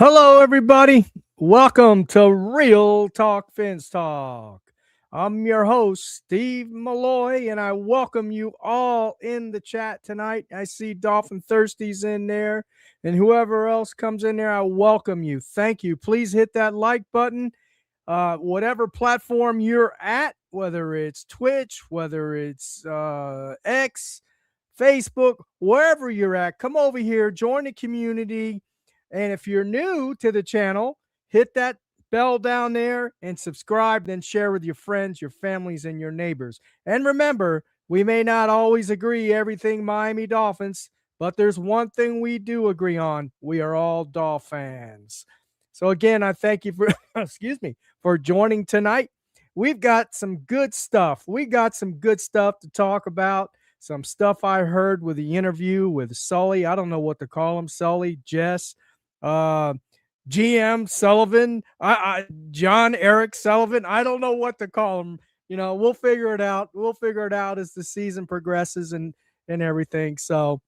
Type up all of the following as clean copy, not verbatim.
Hello, everybody. Welcome to Real Talk Fins Talk. I'm your host, Steve Molloy, and I welcome you all in the chat tonight. I see Dolphin Thirsties in there, and whoever else comes in there, I welcome you. Thank you. Please hit that like button. Whatever platform you're at, whether it's Twitch, whether it's X, Facebook, wherever you're at, come over here, join the community. And if you're new to the channel, hit that bell down there and subscribe, then share with your friends, your families, and your neighbors. And remember, we may not always agree everything Miami Dolphins, but there's one thing we do agree on. We are all Dolphins. So again, I thank you for excuse me for joining tonight. We've got some good stuff. We got some good stuff to talk about. Some stuff I heard with the interview with Sully. I don't know what to call him. Sully, Jess, uh, GM Sullivan, John Eric Sullivan. I don't know what to call him. We'll figure it out. We'll figure it out as the season progresses and everything. So,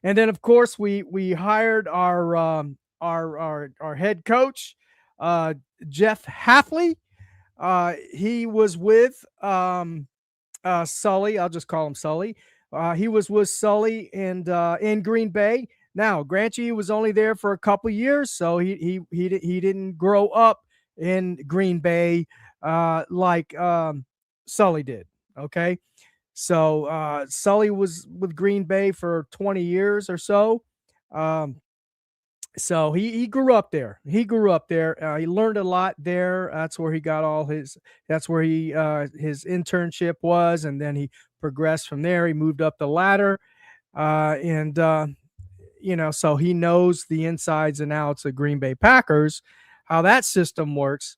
and then of course we hired our head coach, Jeff Hefley. He was with Sully. I'll just call him Sully. He was with Sully and in Green Bay. Now, grant you, he was only there for a couple years, so he didn't grow up in Green Bay like Sully did. Okay, so Sully was with Green Bay for 20 years or so. So he grew up there. He grew up there. He learned a lot there. That's where he got all his. That's where he his internship was, and then he progressed from there. He moved up the ladder, and so he knows the insides and outs of Green Bay Packers, how that system works.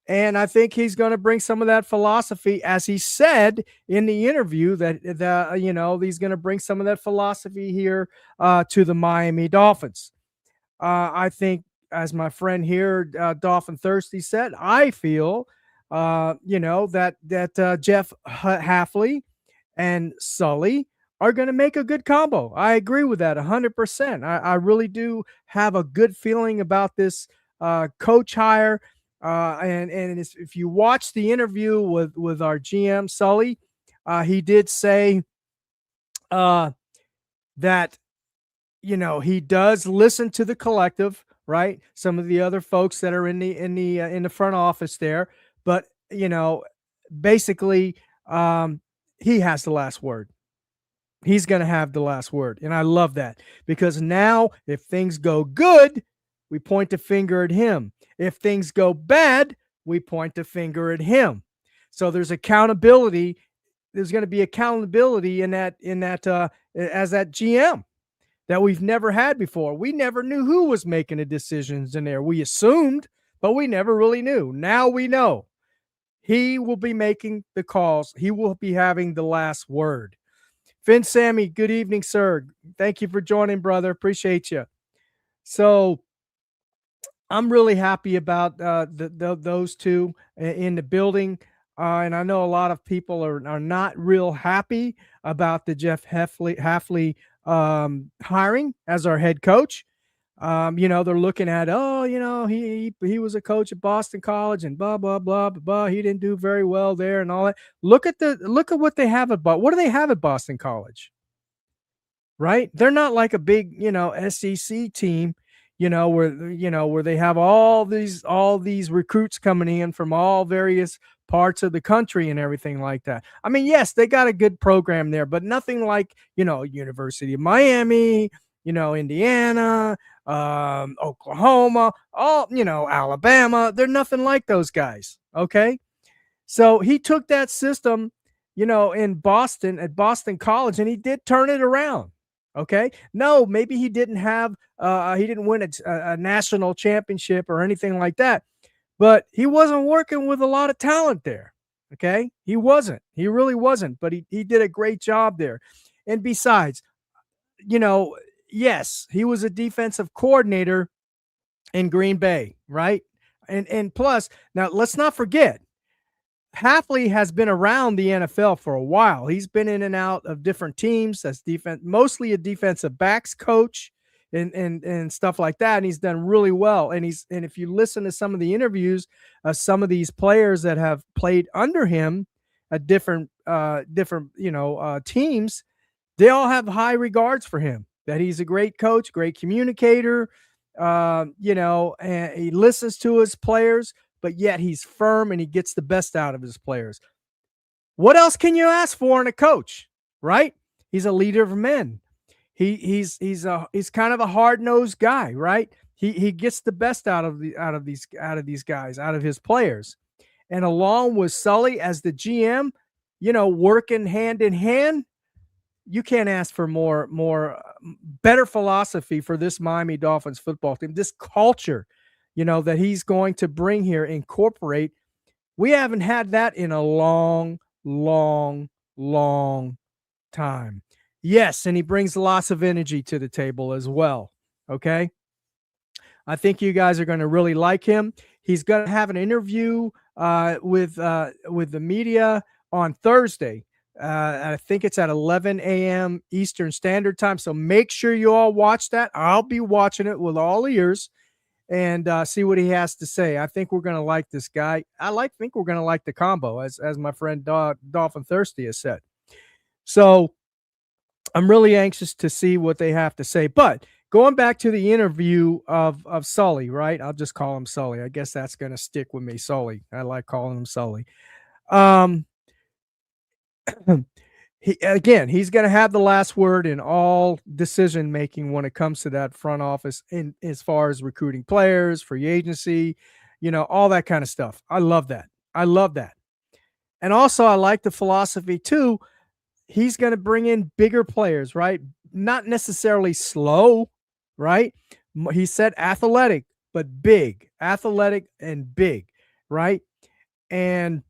And I think he's going to bring some of that philosophy, as he said in the interview, that he's going to bring some of that philosophy here to the Miami Dolphins. I think, as my friend here, Dolphin Thirsty said, I feel, that Jeff Hefley and Sully are going to make a good combo. I agree with that 100%. I really do have a good feeling about this coach hire. And if you watch the interview with our GM Sully, he did say that he does listen to the collective, right? Some of the other folks that are in the front office there, but basically, he has the last word. He's going to have the last word, and I love that, because now if things go good, we point the finger at him. If things go bad, we point the finger at him. So there's accountability. There's going to be accountability in that as that GM that we've never had before. We never knew who was making the decisions in there. We assumed, but we never really knew. Now we know. He will be making the calls. He will be having the last word. Finn Sammy, good evening, sir. Thank you for joining, brother. Appreciate you. So I'm really happy about those two in the building. And I know a lot of people are not real happy about the Jeff Hefley hiring as our head coach. They're looking at, he was a coach at Boston College and blah, blah, blah, blah, blah. He didn't do very well there and all that. Look at what they have what do they have at Boston College? Right? They're not like a big, SEC team, where they have all these recruits coming in from all various parts of the country and everything like that. I mean, yes, they got a good program there, but nothing like, University of Miami, Indiana, Oklahoma, Alabama. They're nothing like those guys. Okay. So he took that system, in Boston at Boston College, and he did turn it around. Okay. No, maybe he didn't win a national championship or anything like that, but he wasn't working with a lot of talent there. Okay. He really wasn't, but he did a great job there. And besides, yes, he was a defensive coordinator in Green Bay, right? And plus, now let's not forget, Hefley has been around the NFL for a while. He's been in and out of different teams as mostly a defensive backs coach. and stuff like that. And he's done really well. And if you listen to some of the interviews of some of these players that have played under him at different teams, they all have high regards for him. That he's a great coach, great communicator, and he listens to his players, but yet he's firm and he gets the best out of his players. What else can you ask for in a coach, right? He's a leader of men. He's kind of a hard-nosed guy, right? He gets the best out of these guys, out of his players. And along with Sully as the GM, working hand in hand, you can't ask for better philosophy for this Miami Dolphins football team. This culture, that he's going to bring here, incorporate. We haven't had that in a long, long, long time. Yes, and he brings lots of energy to the table as well. Okay. I think you guys are going to really like him. He's going to have an interview with the media on Thursday. I think it's at 11 a.m. Eastern Standard Time. So make sure you all watch that. I'll be watching it with all ears and see what he has to say. I think we're going to like this guy. Think we're going to like the combo, as my friend Dolphin Thirsty has said. So I'm really anxious to see what they have to say. But going back to the interview of Sully, right? I'll just call him Sully. I guess that's going to stick with me, Sully. I like calling him Sully. He's going to have the last word in all decision making when it comes to that front office, in as far as recruiting players, free agency, all that kind of stuff. I love that. And also, I like the philosophy too. He's going to bring in bigger players, right? Not necessarily slow, right? He said athletic, but big, athletic and big, right? And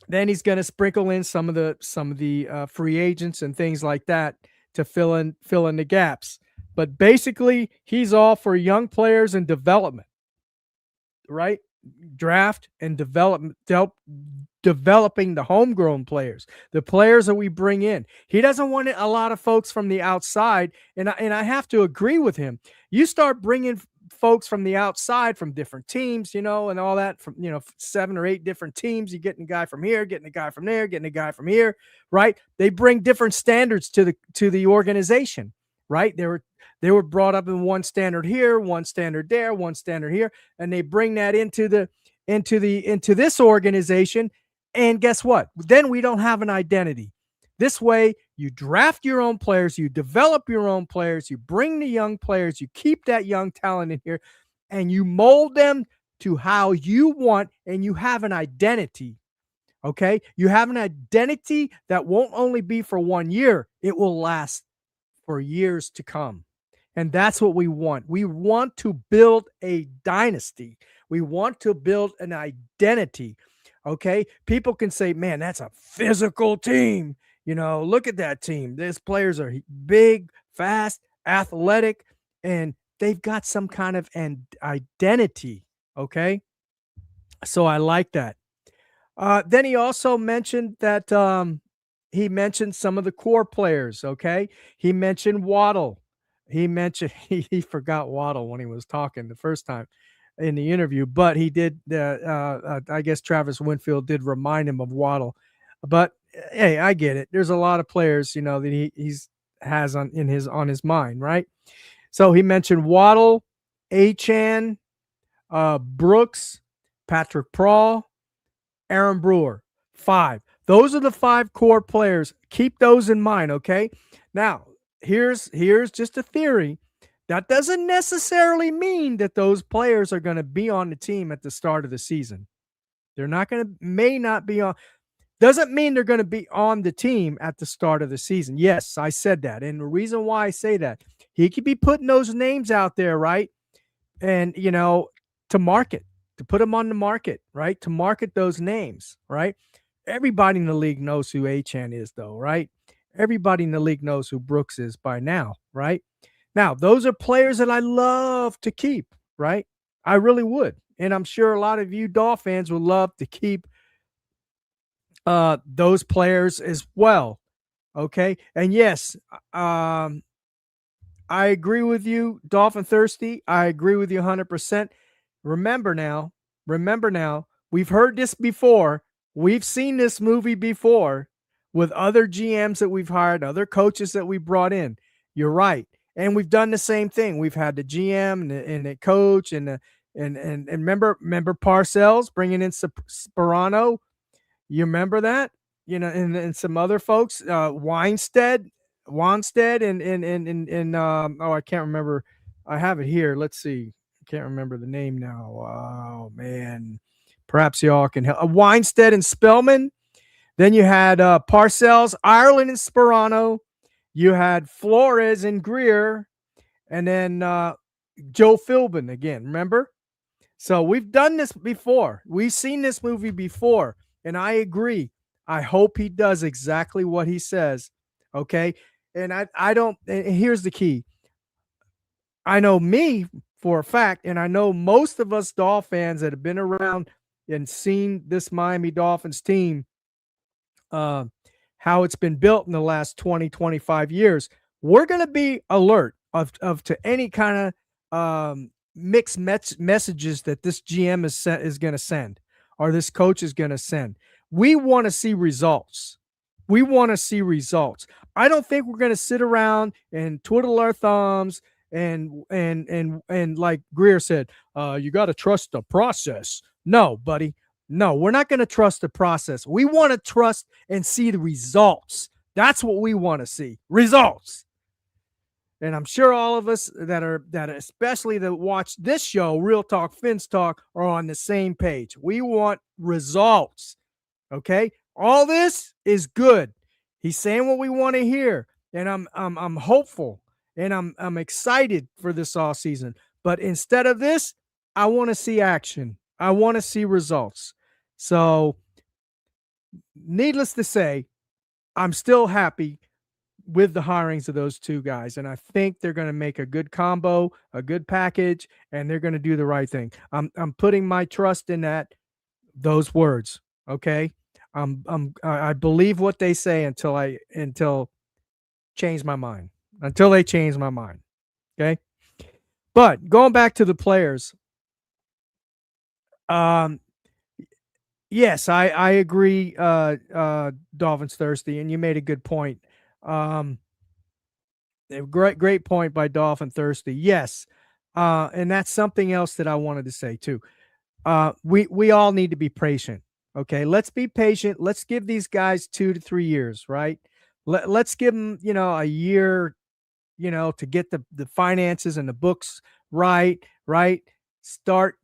then he's going to sprinkle in some of the free agents and things like that to fill in the gaps. But basically, he's all for young players and development, right? Draft and developing the homegrown players, the players that we bring in. He doesn't want a lot of folks from the outside, and I have to agree with him. You start bringing folks from the outside, from different teams, and all that, from 7 or 8 different teams. You're getting a guy from here, getting a guy from there, getting a guy from here, right? They bring different standards to the organization, right? They were brought up in one standard here, one standard there, one standard here, and they bring that into this organization. And guess what? Then we don't have an identity. This way, you draft your own players, you develop your own players, you bring the young players, you keep that young talent in here, and you mold them to how you want, and you have an identity. Okay? You have an identity that won't only be for 1 year, it will last for years to come. And that's what we want. We want to build a dynasty. We want to build an identity. Okay? People can say, man, that's a physical team. Look at that team. These players are big, fast, athletic, and they've got some kind of an identity. Okay? So I like that. Then he also mentioned that he mentioned some of the core players. Okay? He mentioned Waddle. He mentioned he forgot Waddle when he was talking the first time in the interview, but he did. I guess Travis Winfield did remind him of Waddle. But hey, I get it. There's a lot of players, that he's has on his mind, right? So he mentioned Waddle, Achane, Brooks, Patrick Prahl, Aaron Brewer. 5. Those are the 5 core players. Keep those in mind, okay? Now, here's just a theory. That doesn't necessarily mean that those players are going to be on the team at the start of the season. May not be on. Doesn't mean they're going to be on the team at the start of the season. Yes, I said that. And the reason why I say that, he could be putting those names out there, right? And, to market, to put them on the market, right? To market those names, right? Everybody in the league knows who Achane is, though, right? Everybody in the league knows who Brooks is by now, right? Now, those are players that I love to keep, right? I really would. And I'm sure a lot of you Dolphins fans would love to keep those players as well. Okay. And yes, I I agree with you, Dolphin Thirsty. I agree with you 100%. Remember now, we've heard this before. We've seen this movie before with other GMs that we've hired, other coaches that we brought in. You're right. And we've done the same thing. We've had the GM and the coach and remember Parcells bringing in Sperano. You remember that? And some other folks, Weinstead and I can't remember. I have it here. Let's see. I can't remember the name now. Oh man. Perhaps y'all can help. Weinstead and Spellman. Then you had Parcells, Ireland and Sperano. You had Flores and Greer, and then Joe Philbin again. Remember? So we've done this before. We've seen this movie before, and I agree. I hope he does exactly what he says. Okay. And I don't, and here's the key. I know me for a fact, and I know most of us Dolphin fans that have been around and seen this Miami Dolphins team, how it's been built in the last 20, 25 years. We're going to be alert of to any kind of mixed messages that this GM is going to send or this coach is going to send. We want to see results. We want to see results. I don't think we're going to sit around and twiddle our thumbs and like Greer said, you got to trust the process. No, buddy. No, we're not going to trust the process. We want to trust and see the results. That's what we want to see. Results. And I'm sure all of us that especially that watch this show, Real Talk, Fins Talk, are on the same page. We want results. Okay? All this is good. He's saying what we want to hear. And I'm hopeful and I'm excited for this all season. But instead of this, I want to see action. I want to see results. So, needless to say, I'm still happy with the hirings of those two guys. And I think they're going to make a good combo, a good package, and they're going to do the right thing. I'm putting my trust in those words. Okay. I believe what they say until change my mind, until they change my mind. Okay. But going back to the players, yes, I agree, Dolphins Thirsty, and you made a good point. Great point by Dolphin Thirsty. Yes, and that's something else that I wanted to say too. We all need to be patient. Okay, let's be patient. Let's give these guys 2 to 3 years, right? Let's give them, a year, to get the finances and the books right. Start,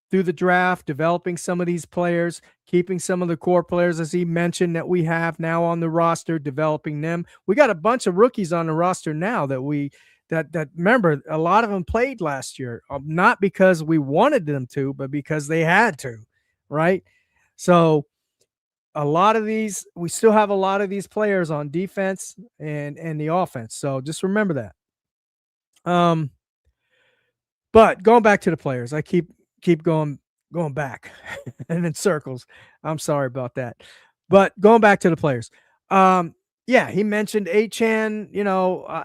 through the draft, developing some of these players, keeping some of the core players, as he mentioned, that we have now on the roster, developing them. We got a bunch of rookies on the roster now that remember, a lot of them played last year, not because we wanted them to, but because they had to, right? So we still have a lot of these players on defense and the offense. So just remember that. But going back to the players, I keep going back and in circles. I'm sorry about that. But going back to the players. Yeah, he mentioned Achane,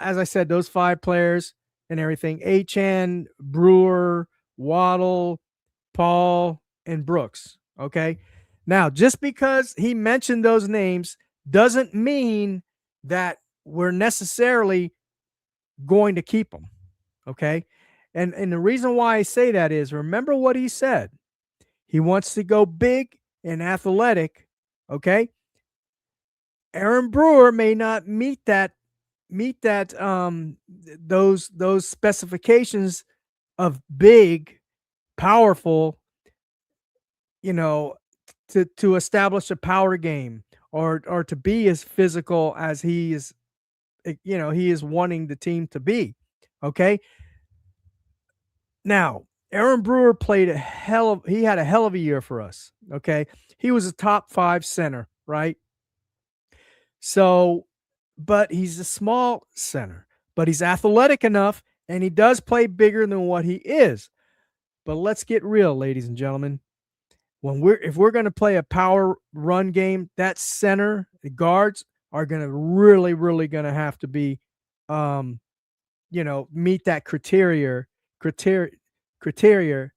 as I said, those 5 players and everything. Achane, Brewer, Waddle, Paul, and Brooks. Okay. Now, just because he mentioned those names doesn't mean that we're necessarily going to keep them. Okay. And the reason why I say that is, remember what he said. He wants to go big and athletic. Okay. Aaron Brewer may not meet those specifications of big, powerful, to establish a power game or to be as physical as he is, he is wanting the team to be. Okay. Now, Aaron Brewer had a hell of a year for us. Okay. He was a top 5 center, right? So, but he's a small center, but he's athletic enough and he does play bigger than what he is. But let's get real, ladies and gentlemen. If we're going to play a power run game, that center, the guards are going to really going to have to be, meet that criteria, criteria, criteria,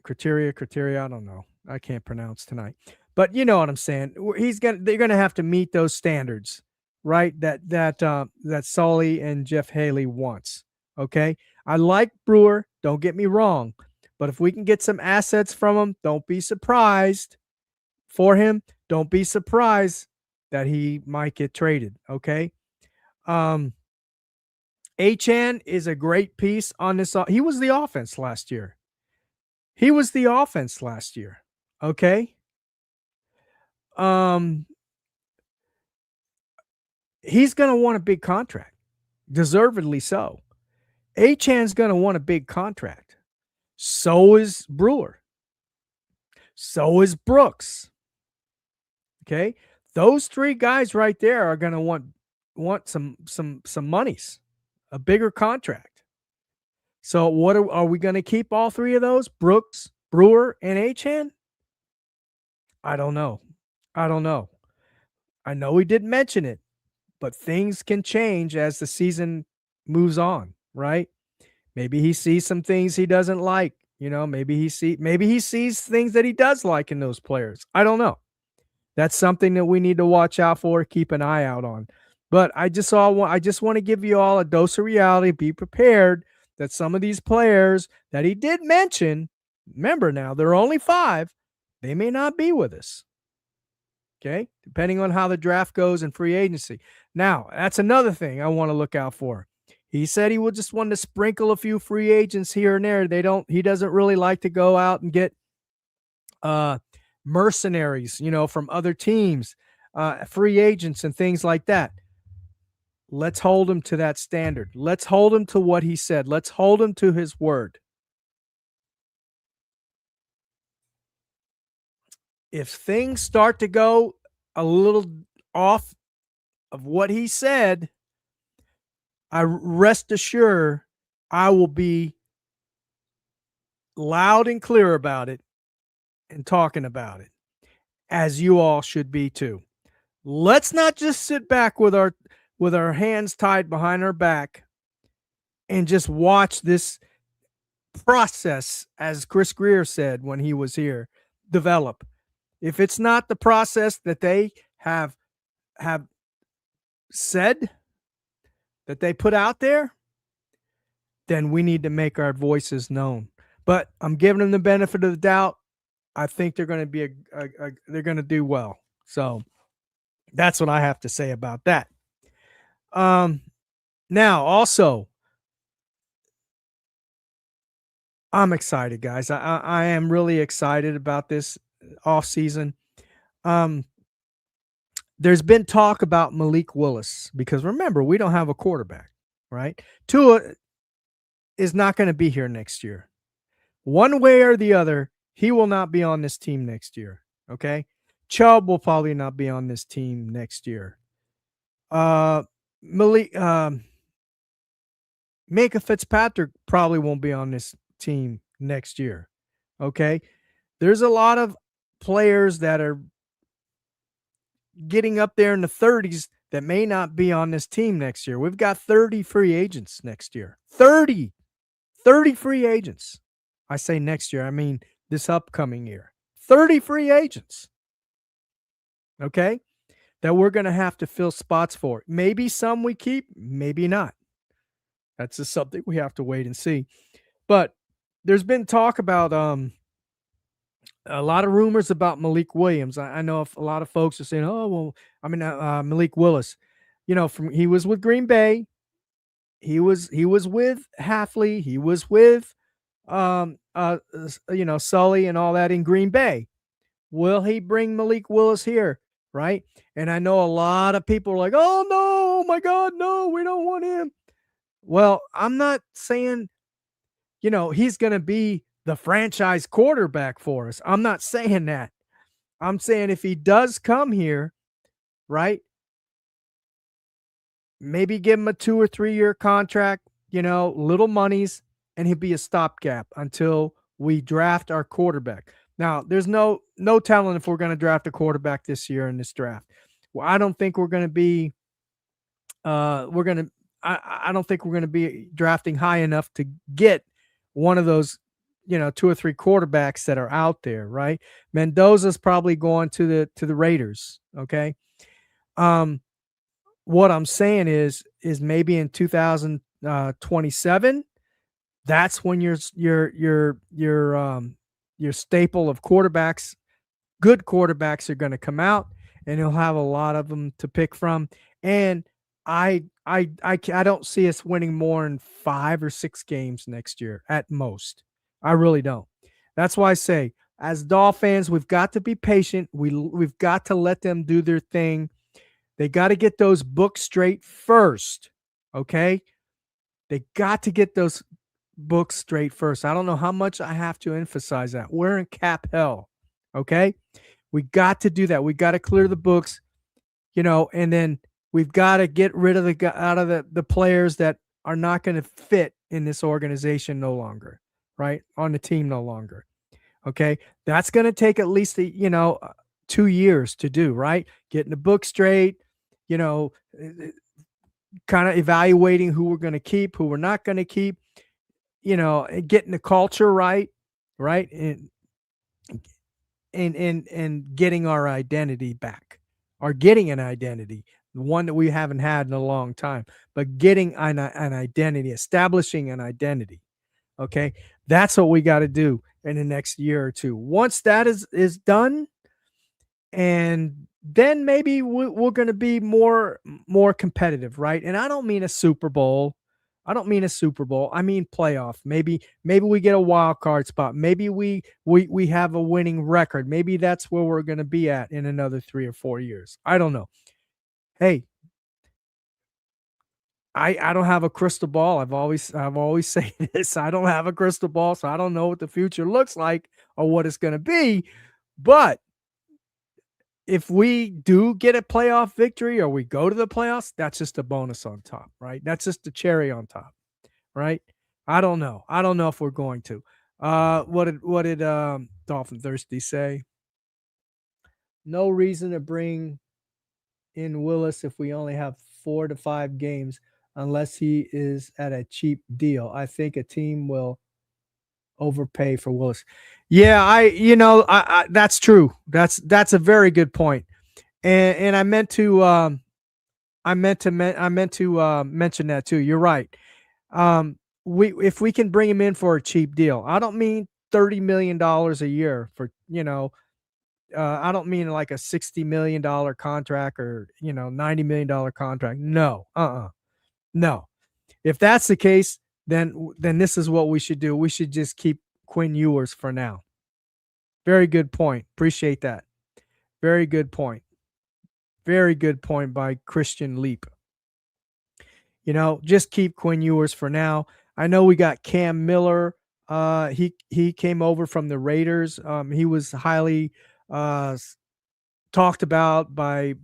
criteria. I don't know. I can't pronounce tonight, but you know what I'm saying. They're gonna have to meet those standards, right? That Sully and Jeff Haley wants. Okay, I like Brewer. Don't get me wrong, but if we can get some assets from him, don't be surprised for him. Don't be surprised that he might get traded. Okay. Um, Achan is a great piece on this. He was the offense last year. He was the offense last year. Okay. Um, he's going to want a big contract, deservedly so. Achan's going to want a big contract. So is Brewer. So is Brooks. Okay. Those three guys right there are going to want some monies, a bigger contract. So what are we going to keep all three of those? Brooks, Brewer, and Achan? I don't know. I know we didn't mention it, but things can change as the season moves on, right? Maybe he sees some things he doesn't like. Maybe he sees things that he does like in those players. I don't know. That's something that we need to watch out for, keep an eye out on. But I just want to give you all a dose of reality. Be prepared that some of these players that he did mention, remember now, there are only 5, they may not be with us. Okay, depending on how the draft goes and free agency. Now, that's another thing I want to look out for. He said he would just want to sprinkle a few free agents here and there. He doesn't really like to go out and get mercenaries, from other teams, free agents and things like that. Let's hold him to that standard. Let's hold him to what he said. Let's hold him to his word. If things start to go a little off of what he said, I rest assured I will be loud and clear about it and talking about it, as you all should be too. Let's not just sit back with our hands tied behind our back and just watch this process, as Chris Greer said when he was here, develop. If it's not the process that they have said, that they put out there, then we need to make our voices known. But I'm giving them the benefit of the doubt. I think they're going to be they're going to do well. So that's what I have to say about that. Now also, I'm excited, guys. I am really excited about this offseason. There's been talk about Malik Willis because remember, we don't have a quarterback, right? Tua is not going to be here next year. One way or the other, he will not be on this team next year. Okay. Chubb will probably not be on this team next year. Malik, Micah Fitzpatrick probably won't be on this team next year. Okay. There's a lot of players that are getting up there in the 30s that may not be on this team next year. We've got 30 free agents next year. 30 free agents. I say next year, I mean this upcoming year. 30 free agents. Okay? That we're going to have to fill spots for. Maybe some we keep, maybe not. That's just something we have to wait and see. But there's been talk about a lot of rumors about Malik Williams. I know a lot of folks are saying, Malik Willis. He was with Green Bay. He was with Hefley. He was with Sully and all that in Green Bay. Will he bring Malik Willis here? Right? And I know a lot of people are like, oh no, my God, no, we don't want him. Well, I'm not saying, he's going to be the franchise quarterback for us. I'm not saying that. I'm saying if he does come here, right, maybe give him a 2 or 3 year contract, little monies, and he'll be a stopgap until we draft our quarterback. Now, there's no telling if we're going to draft a quarterback this year in this draft. Well, I don't think we're going to be we're going to I don't think we're going to be drafting high enough to get one of those, two or three quarterbacks that are out there, right? Mendoza's probably going to the Raiders. Okay. Um, what I'm saying is maybe in 2027, that's when your staple of quarterbacks, good quarterbacks, are going to come out, and he'll have a lot of them to pick from. And I don't see us winning more than 5 or 6 games next year at most. I really don't. That's why I say, as Dolphins fans, we've got to be patient. We've got to let them do their thing. They got to get those books straight first. Okay? They got to get those books straight first. I don't know how much I have to emphasize that. We're in cap hell. Okay? We got to do that. We got to clear the books, and then we've got to get rid of the players that are not going to fit in this organization no longer, right? On the team no longer. Okay? That's going to take at least 2 years to do, right? Getting the book straight, kind of evaluating who we're going to keep, who we're not going to keep, getting the culture right, and getting our identity back, or getting an identity, the one that we haven't had in a long time, but getting an identity, establishing an identity. Okay, that's what we got to do in the next year or two. Once that is done, and then maybe we're going to be more competitive, right? And I don't mean a Super Bowl. I mean playoff. Maybe we get a wild card spot. Maybe we have a winning record. Maybe that's where we're going to be at in another 3 or 4 years. I don't know. Hey, I don't have a crystal ball. I've always said this. I don't have a crystal ball, so I don't know what the future looks like or what it's going to be. But if we do get a playoff victory or we go to the playoffs, that's just a bonus on top, right? That's just the cherry on top, right? I don't know. I don't know if we're going to. What did Dolphin Thirsty say? No reason to bring in Willis if we only have 4 to 5 games, unless he is at a cheap deal. I think a team will overpay for Willis. Yeah, I that's true. That's a very good point. And I meant to mention that too. You're right. If we can bring him in for a cheap deal. I don't mean $30 million a year for, I don't mean like a $60 million contract or, $90 million contract. No. No. If that's the case, then this is what we should do. We should just keep Quinn Ewers for now. Very good point. Appreciate that. Very good point. Very good point by Christian Leap. Just keep Quinn Ewers for now. I know we got Cam Miller. He came over from the Raiders. He was highly talked about by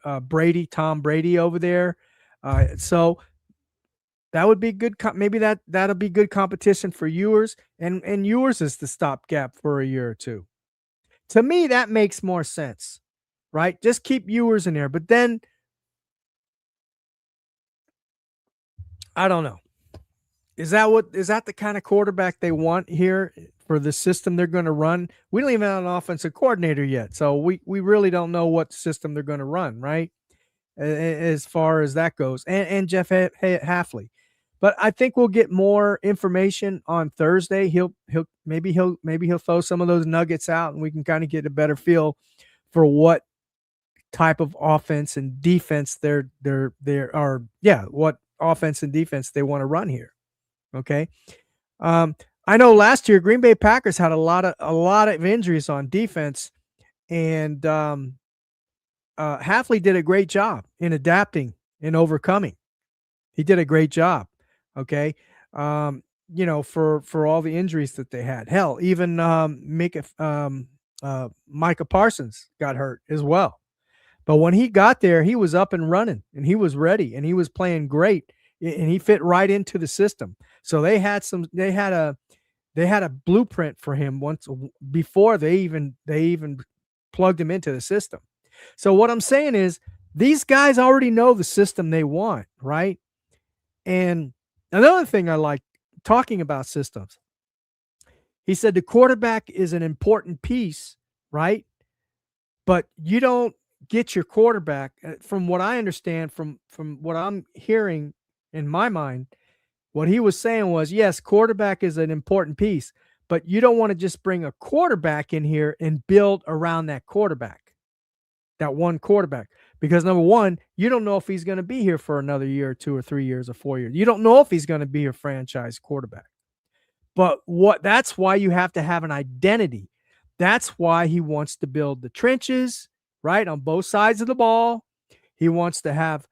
Tom Brady over there. So that would be good. Maybe that'll be good competition for Ewers, and Ewers is the stopgap for a year or two. To me, that makes more sense, right? Just keep Ewers in there, but then I don't know. Is that the kind of quarterback they want here for the system they're going to run? We don't even have an offensive coordinator yet, so we really don't know what system they're going to run, right? As far as that goes, and Jeff Hefley. But I think we'll get more information on Thursday. He'll throw some of those nuggets out, and we can kind of get a better feel for what type of offense and defense what offense and defense they want to run here. Okay. I know last year Green Bay Packers had a lot of injuries on defense, and Hefley did a great job in adapting and overcoming. He did a great job. Okay. For all the injuries that they had. Hell, even Micah Parsons got hurt as well. But when he got there, he was up and running, and he was ready, and he was playing great, and he fit right into the system. So they had a blueprint for him once before they even plugged him into the system. So what I'm saying is these guys already know the system they want, right? And another thing I like talking about systems, he said the quarterback is an important piece, right? But you don't get your quarterback, from what I understand, from what I'm hearing in my mind, what he was saying was, yes, quarterback is an important piece, but you don't want to just bring a quarterback in here and build around that quarterback, that one quarterback. Because number one, you don't know if he's going to be here for another year or 2 or 3 years or 4 years. You don't know if he's going to be a franchise quarterback. But that's why you have to have an identity. That's why he wants to build the trenches, right, on both sides of the ball. He wants to have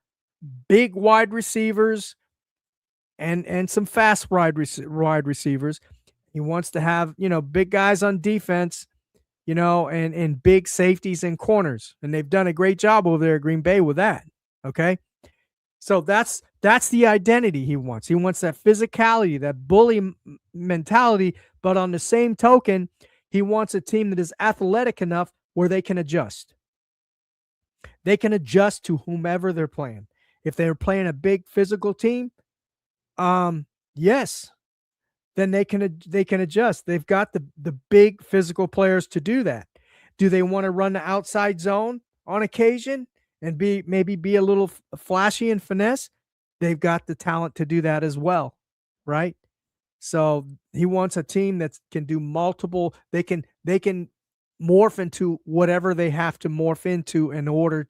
big wide receivers and some fast wide receivers. He wants to have, big guys on defense, and big safeties and corners. And they've done a great job over there at Green Bay with that. Okay. So that's the identity he wants. He wants that physicality, that bully mentality, but on the same token, he wants a team that is athletic enough where they can adjust. They can adjust to whomever they're playing. If they're playing a big physical team, yes, then they can adjust. They've got the big physical players to do that. Do they want to run the outside zone on occasion and maybe be a little flashy and finesse? They've got the talent to do that as well, right? So he wants a team that can do multiple. They can morph into whatever they have to morph into in order,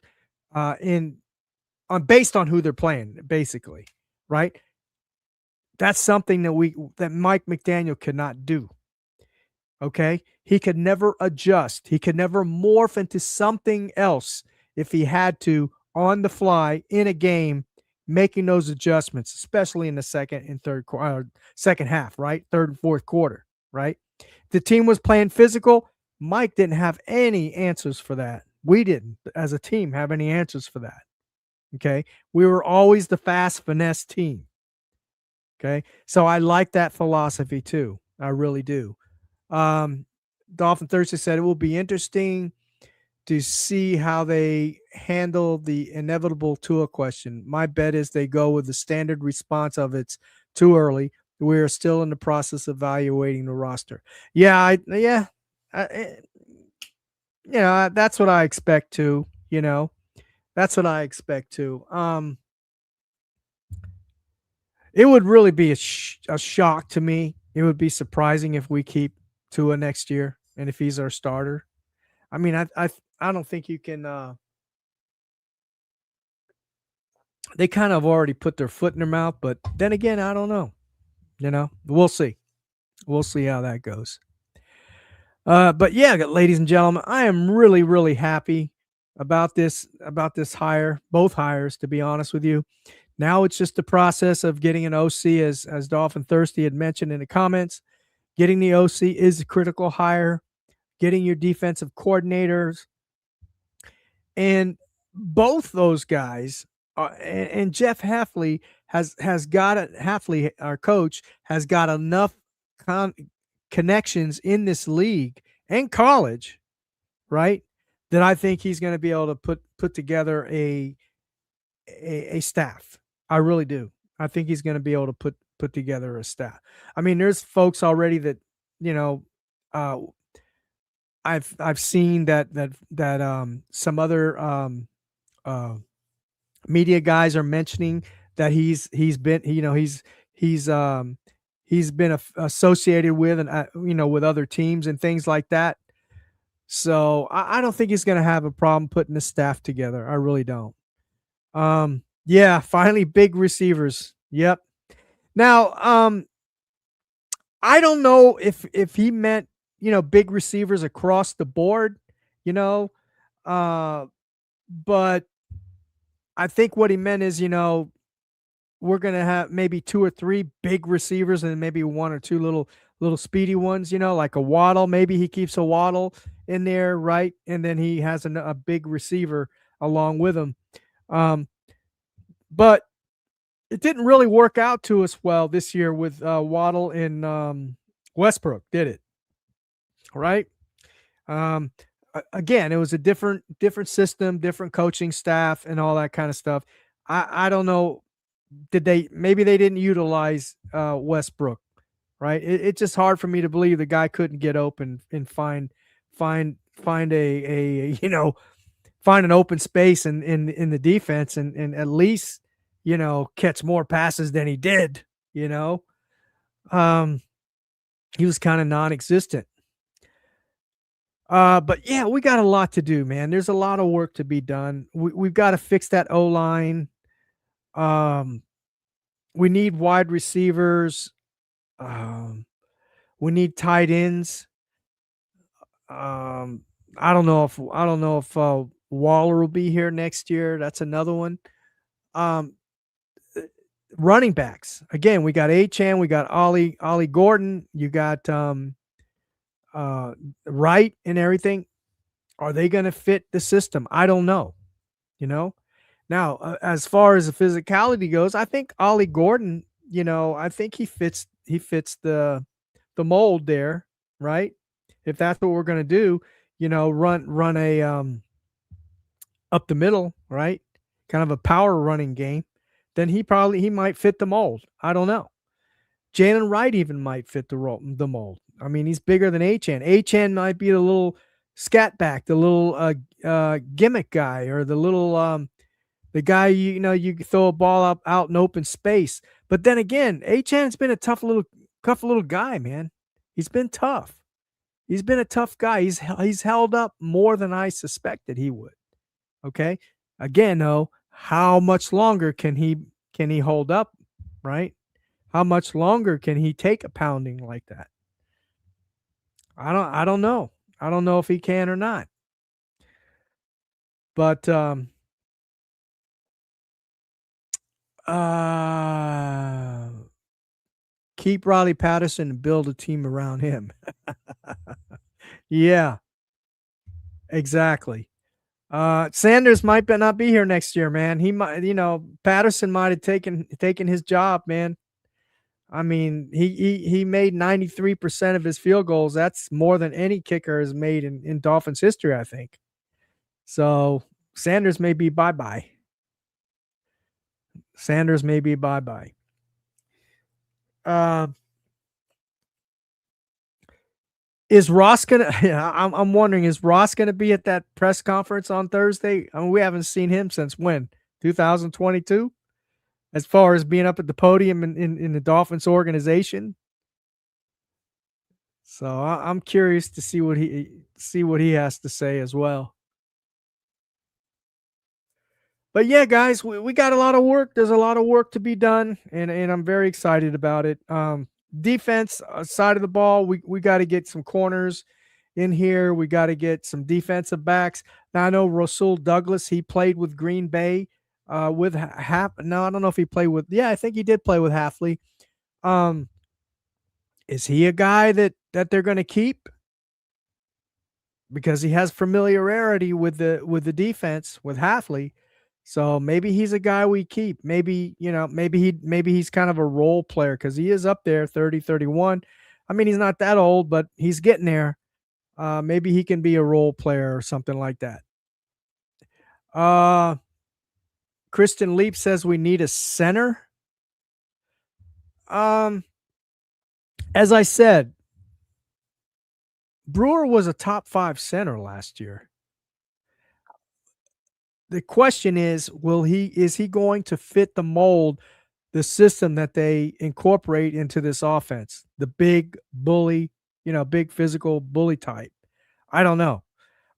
based on who they're playing, basically, right? That's something that Mike McDaniel could not do. Okay, he could never adjust. He could never morph into something else if he had to on the fly in a game, making those adjustments, especially in the second and third quarter, second half, right? Third and fourth quarter, right? The team was playing physical. Mike didn't have any answers for that. We didn't, as a team, have any answers for that. Okay, we were always the fast finesse team. Okay, so I like that philosophy too. I really do. Dolphin Thursday said it will be interesting to see how they handle the inevitable Tua question. My bet is they go with the standard response of it's too early. We're still in the process of evaluating the roster. Yeah, that's what I expect to. That's what I expect to. It would really be a shock to me. It would be surprising if we keep Tua next year and if he's our starter. I mean, I don't think you can. They kind of already put their foot in their mouth, but then again, I don't know. We'll see. We'll see how that goes. But yeah, ladies and gentlemen, I am really, really happy about this hire, both hires, to be honest with you. Now it's just the process of getting an OC, as Dolphin Thirsty had mentioned in the comments. Getting the OC is a critical hire. Getting your defensive coordinators, and both those guys, and Jeff Hefley has got it. Hefley, our coach, has got enough connections in this league and college, right, that I think he's going to be able to put together a staff. I really do. I think he's going to be able to put together a staff. I mean, there's folks already that I've seen that some other media guys are mentioning that he's been associated with, and with other teams and things like that. So I don't think he's going to have a problem putting the staff together. I really don't. Yeah, finally big receivers. Yep. Now, I don't know if he meant, big receivers across the board, but I think what he meant is, we're going to have maybe 2 or 3 big receivers and maybe 1 or 2 little speedy ones, like a Waddle. Maybe he keeps a Waddle in there, right? And then he has a big receiver along with him. But it didn't really work out to us well this year with Waddle and Westbrook, did it? Right? Again, it was a different system, different coaching staff, and all that kind of stuff. I don't know. maybe they didn't utilize Westbrook, right? It's just hard for me to believe the guy couldn't get open and find a find an open space in the defense and at least catch more passes than he did. You know, um, he was kind of non-existent. But yeah, we got a lot to do, man. There's a lot of work to be done. We've got to fix that O line. Um, we need wide receivers. Um, we need tight ends. Um, I don't know if Waller will be here next year. That's another one. Um, uh, Running backs again. We got Achan. We got Ollie Gordon. You got uh, Wright and everything. Are they going to fit the system? I don't know. You know. Now, as far as the physicality goes, I think Ollie Gordon. I think he fits the mold there, right? If that's what we're going to do, run a up the middle, right? Kind of a power running game, then he might fit the mold. I don't know. Jalen Wright even might fit the mold. I mean, he's bigger than Achan. Achan might be the little scat back, the little gimmick guy, or the guy you throw a ball up out in open space. But then again, Achan's been a tough little guy, man. He's been tough. He's been a tough guy. He's held up more than I suspected he would. Okay. Again, though, how much longer can he hold up, right? How much longer can he take a pounding like that? I don't know. I don't know if he can or not. But uh keep Riley Patterson and build a team around him. Yeah, exactly. Sanders might not be here next year, man. He might, Patterson might have taken his job, man. I mean, he made 93% of his field goals. That's more than any kicker has made in Dolphins history, I think. So Sanders may be bye bye. Sanders may be bye bye. Uh, is Ross gonna? Yeah, I'm wondering, is Ross gonna be at that press conference on Thursday? I mean, we haven't seen him since when? 2022. As far as being up at the podium in the Dolphins organization. So I'm curious to see what he has to say as well. But yeah, guys, we got a lot of work. There's a lot of work to be done, and I'm very excited about it. Defense side of the ball, we got to get some corners in here. We got to get some defensive backs. Now I know Rasul Douglas. He played with Green Bay with No, I don't know if he played with. Yeah, I think he did play with Hafley. Um, is he a guy that they're going to keep? Because he has familiarity with the defense with Hafley. So maybe he's a guy we keep. Maybe he's kind of a role player because he is up there 30, 31. I mean, he's not that old, but he's getting there. Maybe he can be a role player or something like that. Uh Kristen Leap says we need a center. Um, as I said, Brewer was a top 5 center last year. The question is he going to fit the mold, the system that they incorporate into this offense? The big bully, big physical bully type. I don't know.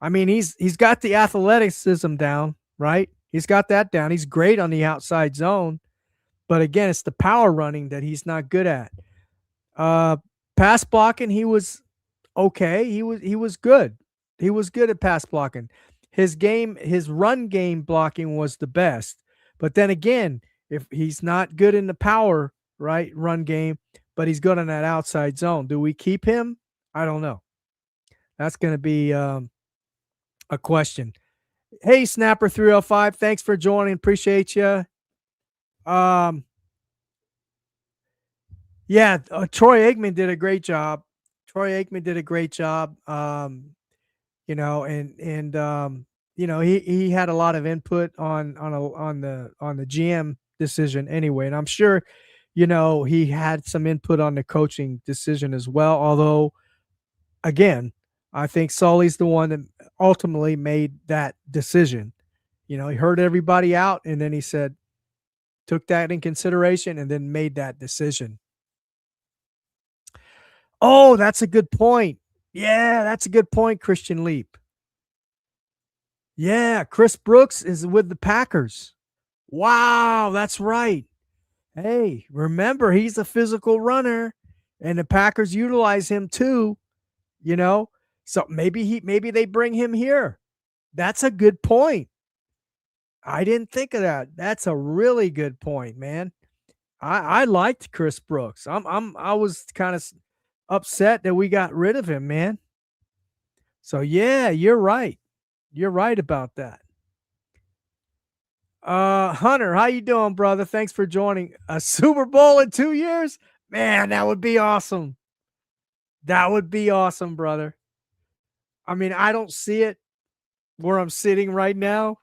I mean, he's got the athleticism down, right? He's got that down. He's great on the outside zone, but again, it's the power running that he's not good at. Uh, Pass blocking, he was okay. He was good. He was good at pass blocking. His run game blocking was the best. But then again, if he's not good in the power, right, run game, but he's good in that outside zone, do we keep him? I don't know. That's going to be a question. Hey, Snapper 305, thanks for joining. Appreciate you. Yeah, Troy Aikman did a great job. And he had a lot of input on the GM decision anyway. And I'm sure, he had some input on the coaching decision as well. Although, again, I think Sully's the one that ultimately made that decision. He heard everybody out and then he said, took that in consideration and then made that decision. Oh, that's a good point. Yeah, that's a good point, Christian Leap. Yeah, Chris Brooks is with the Packers. Wow, that's right. Hey, remember, he's a physical runner, and the Packers utilize him too, you know? So maybe they bring him here. That's a good point. I didn't think of that. That's a really good point, man. I liked Chris Brooks. I was kind of upset that we got rid of him, man. So yeah, you're right. You're right about that. Hunter, how you doing, brother? Thanks for joining. A Super Bowl in 2 years? Man, that would be awesome. That would be awesome, brother. I mean, I don't see it where I'm sitting right now,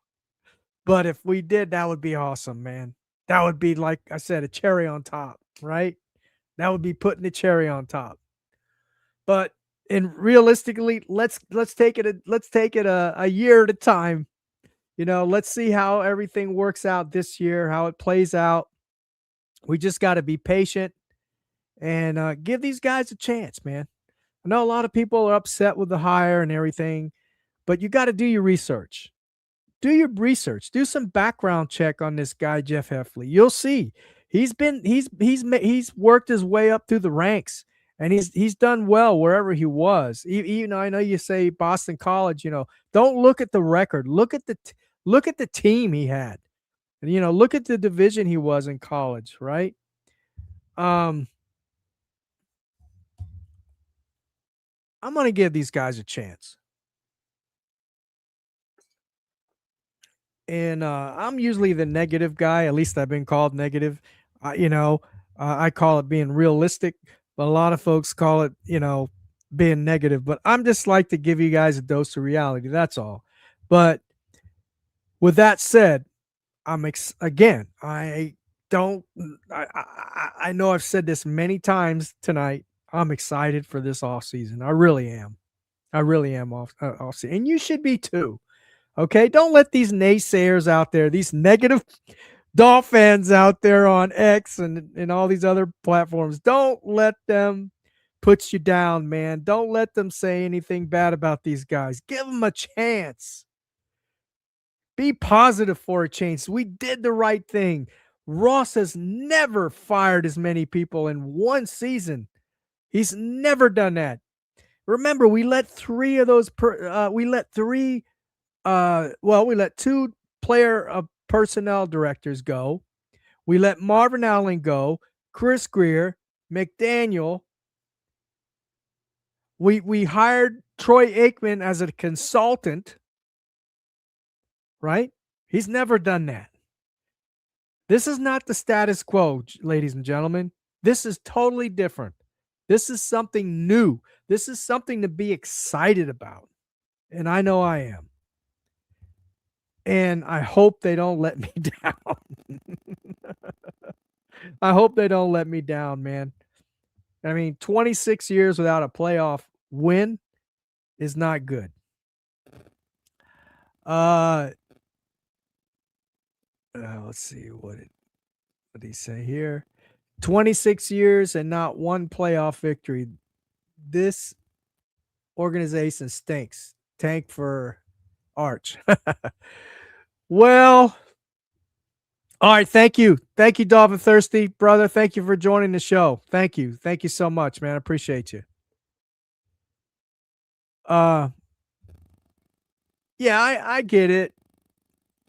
but if we did, that would be awesome, man. That would be, like I said, a cherry on top, right? That would be putting the cherry on top. But realistically, let's take it a year at a time. Let's see how everything works out this year, how it plays out. We just got to be patient and give these guys a chance, man. I know a lot of people are upset with the hire and everything, but you got to do your research. Do your research. Do some background check on this guy, Jeff Hefley. You'll see he's worked his way up through the ranks, and he's done well wherever he was. Even I know you say Boston College. Don't look at the record. Look at the team he had, and look at the division he was in college. Right. I'm gonna give these guys a chance. And I'm usually the negative guy. At least I've been called negative. I call it being realistic, but a lot of folks call it, being negative. But I'm just like to give you guys a dose of reality. That's all. But with that said, again. I don't. I know I've said this many times tonight. I'm excited for this off season. I really am. I really am off season, and you should be too. Okay, don't let these naysayers out there, these negative Dolphins out there on X and all these other platforms, don't let them put you down, man. Don't let them say anything bad about these guys. Give them a chance. Be positive for a change. We did the right thing. Ross has never fired as many people in one season. He's never done that. Remember, we let three of those. We let two player personnel directors go. We let Marvin Allen go, Chris Greer, McDaniel. We hired Troy Aikman as a consultant, right? He's never done that. This is not the status quo, ladies and gentlemen. This is totally different. This is something new. This is something to be excited about. And I know I am. And I hope they don't let me down. I hope they don't let me down, man. I mean, 26 years without a playoff win is not good. Let's see what did he say here? 26 years and not one playoff victory. This organization stinks. Tank for Arch. Well, all right. Thank you. Thank you, Dolphin Thirsty, brother. Thank you for joining the show. Thank you. Thank you so much, man. I appreciate you. Yeah, I get it.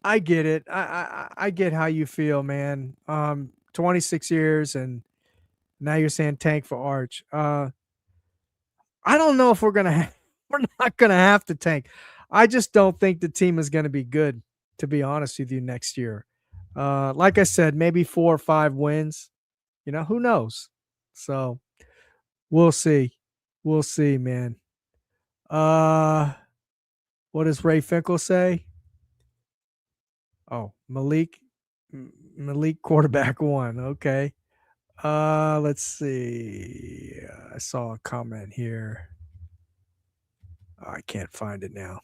I get it. I get how you feel, man. 26 years and now you're saying tank for Arch. I don't know if we're not gonna have to tank. I just don't think the team is gonna be good, to be honest with you, next year. Like I said, maybe 4 or 5 wins. Who knows? So we'll see. We'll see, man. What does Ray Finkel say? Oh, Malik Malik quarterback one. Okay. Let's see. I saw a comment here. Oh, I can't find it now.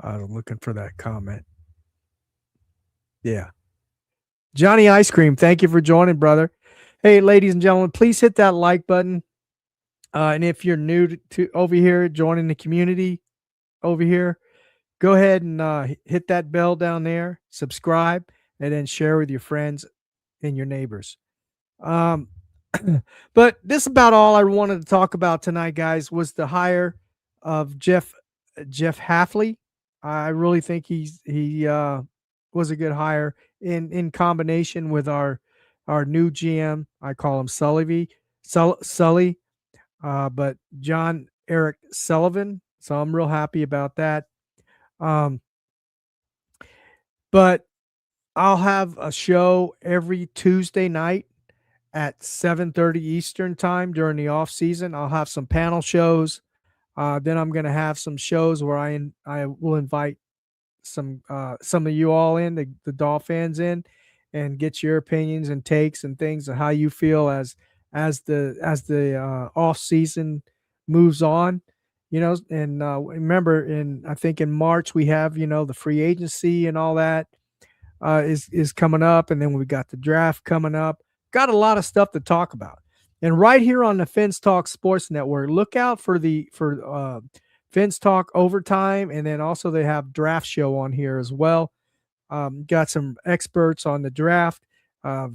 I'm looking for that comment. Yeah. Johnny Ice Cream, thank you for joining, brother. Hey, ladies and gentlemen, please hit that like button. And if you're new to over here, joining the community over here, go ahead and hit that bell down there, subscribe, and then share with your friends and your neighbors. Um, but this is about all I wanted to talk about tonight, guys. Was the hire of Jeff Hafley. I really think he was a good hire in combination with our new GM. I call him Sully, but John Eric Sullivan. So I'm real happy about that. Um, but I'll have a show every Tuesday night at 7:30 Eastern time during the off season. I'll have some panel shows. Then I'm going to have some shows where I will invite some of you all in, the Dolphins in, and get your opinions and takes and things and how you feel as the off season moves on. And remember, I think in March we have the free agency and all that is coming up, and then we got the draft coming up. Got a lot of stuff to talk about, and right here on the Fins Talk Sports Network, look out for Fins Talk Overtime, and then also they have draft show on here as well. Got some experts on the draft,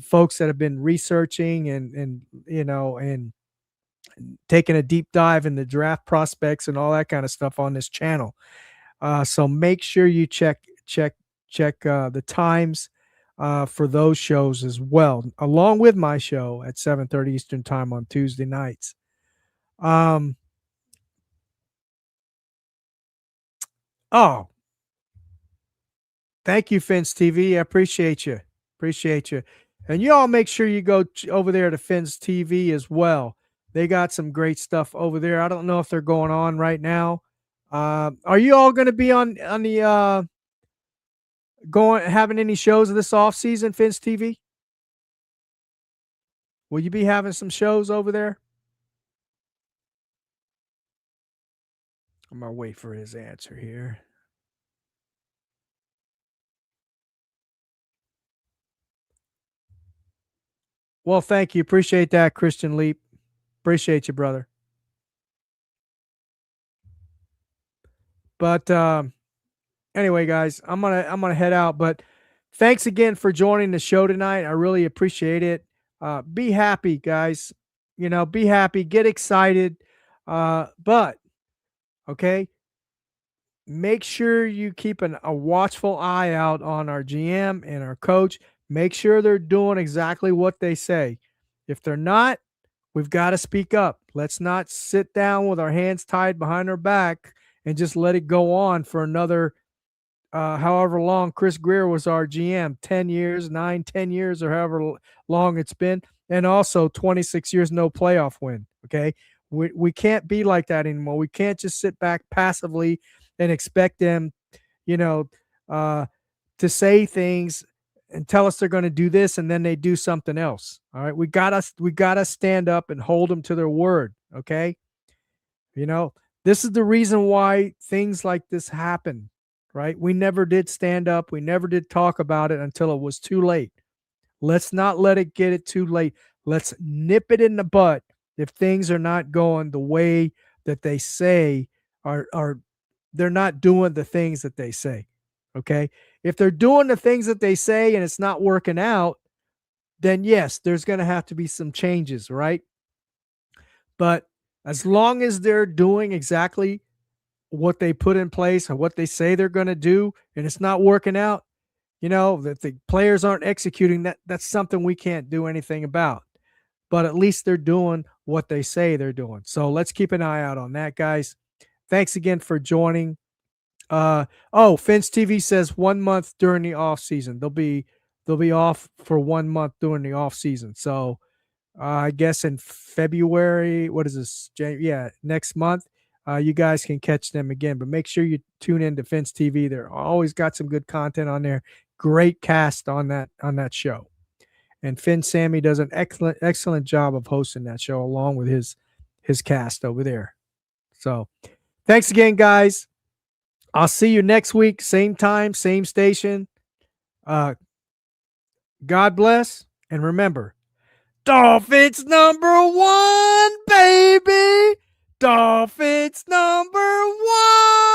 folks that have been researching and taking a deep dive in the draft prospects and all that kind of stuff on this channel. So make sure you check the times for those shows as well, along with my show at 7:30 Eastern time on Tuesday nights. Oh, thank you, Fins TV. I appreciate you. Appreciate you. And you all make sure you go over there to Fins TV as well. They got some great stuff over there. I don't know if they're going on right now. Are you all going to be on the going having any shows this off season, Fins TV? Will you be having some shows over there? I'm gonna wait for his answer here. Well, thank you. Appreciate that, Christian Leap. Appreciate you, brother. But anyway, guys, I'm gonna head out. But thanks again for joining the show tonight. I really appreciate it. Be happy, guys. Be happy, get excited. But okay, make sure you keep a watchful eye out on our GM and our coach. Make sure they're doing exactly what they say. If they're not, we've got to speak up. Let's not sit down with our hands tied behind our back and just let it go on for another however long. Chris Greer was our GM, 10 years, 10 years, or however long it's been. And also 26 years, no playoff win. Okay. We can't be like that anymore. We can't just sit back passively and expect them, you know, to say things and tell us they're going to do this and then they do something else. All right. We gotta stand up and hold them to their word. Okay. This is the reason why things like this happen, right? We never did stand up. We never did talk about it until it was too late. Let's not let it get it too late. Let's nip it in the butt if things are not going the way that they say are they're not doing the things that they say. Okay. If they're doing the things that they say and it's not working out, then yes, there's going to have to be some changes, right? But as long as they're doing exactly what they put in place or what they say they're going to do and it's not working out, that the players aren't executing that's something we can't do anything about. But at least they're doing what they say they're doing. So let's keep an eye out on that, guys. Thanks again for joining. Fins TV says 1 month during the off season. They'll be off for 1 month during the off season. So I guess in February, what is this? Next month, you guys can catch them again. But make sure you tune in to Fins TV. They're always got some good content on there. Great cast on that show. And Finn Sammy does an excellent job of hosting that show along with his cast over there. So thanks again, guys. I'll see you next week, same time, same station. God bless, and remember, Dolphins #1, baby. Dolphins #1.